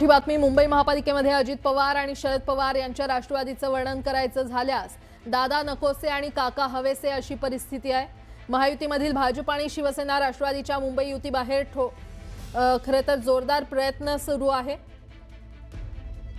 मोठी बातमी मुंबई महापालिकेमध्ये अजित पवार आणि शरद पवार यांच्या राष्ट्रवादीचं वर्णन करायचं झाल्यास दादा नकोसे आणि काका हवेसे अशी परिस्थिती आहे। महायुतीमधील भाजप आणि शिवसेना राष्ट्रवादीच्या मुंबई युतीबाहेर खरं तर जोरदार प्रयत्न सुरू आहे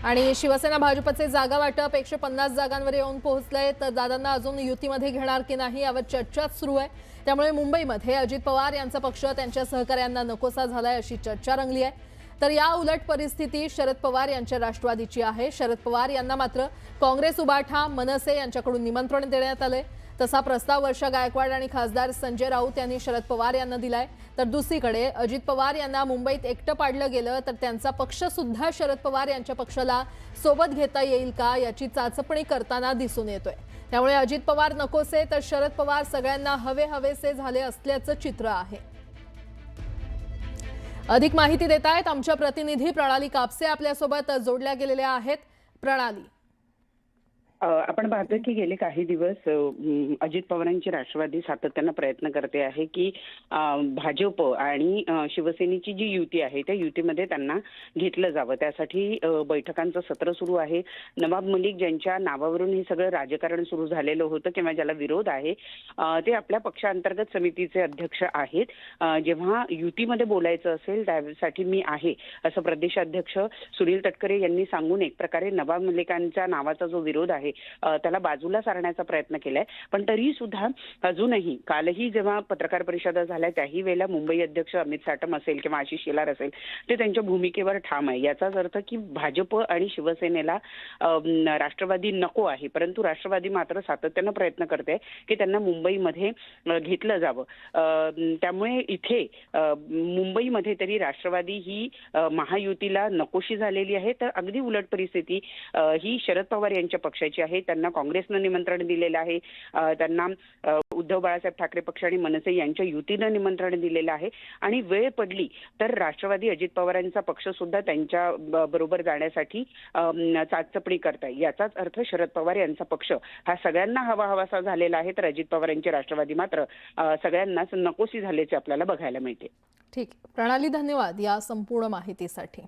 आणि शिवसेना भाजपचे जागा वाटप 150 जागांवर येऊन पोहोचलंय, तर दादांना अजून युतीमध्ये घेणार की नाही यावर चर्चा सुरू आहे। त्यामुळे मुंबईमध्ये अजित पवार यांचा पक्ष त्यांच्या सहकाऱ्यांना नकोसा झालाय अशी चर्चा रंगली आहे। तर या उलट परिस्थिती शरद पवार यांच्या राष्ट्रवादीची आहे। शरद पवार यांना मात्र काँग्रेस उभाठा मनसे यांच्याकडून निमंत्रण देण्यात आले। तसा प्रस्ताव वर्षा गायकवाड आणि खासदार संजय राऊत यांनी शरद पवार यांना दिलाय। तर दुसरीकडे अजित पवार यांना मुंबईत एकटं पाडलं गेलं तर त्यांचा पक्ष सुद्धा शरद पवार यांच्या पक्षाला सोबत घेता येईल का याची चाचपणी करताना दिसून येतोय। त्यामुळे अजित पवार नकोसे तर शरद पवार सगळ्यांना हवेसे झाले असल्याचं चित्र आहे। अधिक माहिती देत आहेत आमच्या प्रतिनिधी प्रणाली कापसे आपल्यासोबत जोडल्या गेलेल्या आहेत। प्रणाली, आपण पाहतोय की गेले काही दिवस अजित पवारांची राष्ट्रवादी सातत्यानं प्रयत्न करते आहे की भाजप आणि शिवसेनेची जी युती आहे त्या युतीमध्ये त्यांना घेतलं जावं। त्यासाठी बैठकांचं सत्र सुरू आहे। नवाब मलिक ज्यांच्या नावावरून हे सगळं राजकारण सुरू झालेलं होतं किंवा ज्याला विरोध आहे ते आपल्या पक्षांतर्गत समितीचे अध्यक्ष आहेत। जेव्हा युतीमध्ये बोलायचं असेल त्यासाठी मी आहे असं प्रदेशाध्यक्ष सुनील तटकरे यांनी सांगून एक प्रकारे नवाब मलिकांच्या नावाचा जो विरोध आहे त्याला बाजूला सारण्याचा प्रयत्न केलाय। पण तरी सुद्धा अजूनही कालही जेव्हा पत्रकार परिषदा झाल्या त्याही वेळेला मुंबई अध्यक्ष अमित साटम असेल किंवा आशिष शेलार असेल ते त्यांच्या भूमिकेवर ठाम आहे। याचाच अर्थ की भाजप आणि शिवसेनेला राष्ट्रवादी नको आहे, परंतु राष्ट्रवादी मात्र सातत्यानं प्रयत्न करते की त्यांना मुंबईमध्ये घेतलं जावं। त्यामुळे इथे मुंबईमध्ये तरी राष्ट्रवादी ही महायुतीला नकोशी झालेली आहे। तर अगदी उलट परिस्थिती ही शरद पवार यांच्या पक्षाची आहे। त्यांना काँग्रेसनं निमंत्रण दिलेलं आहे, त्यांना उद्धव बाळासाहेब ठाकरे पक्ष आणि मनसे यांच्या युतीनं निमंत्रण दिलेलं आहे आणि वेळ पडली तर राष्ट्रवादी अजित पवारांचा पक्ष सुद्धा त्यांच्या बरोबर जाण्यासाठी चाचपणी करताय। याचाच अर्थ शरद पवार यांचा पक्ष हा सगळ्यांना हवासा झालेला आहे, तर अजित पवारांची राष्ट्रवादी मात्र सगळ्यांनाच नकोशी झाल्याचे आपल्याला बघायला मिळते। ठीक, प्रणाली धन्यवाद या संपूर्ण माहितीसाठी।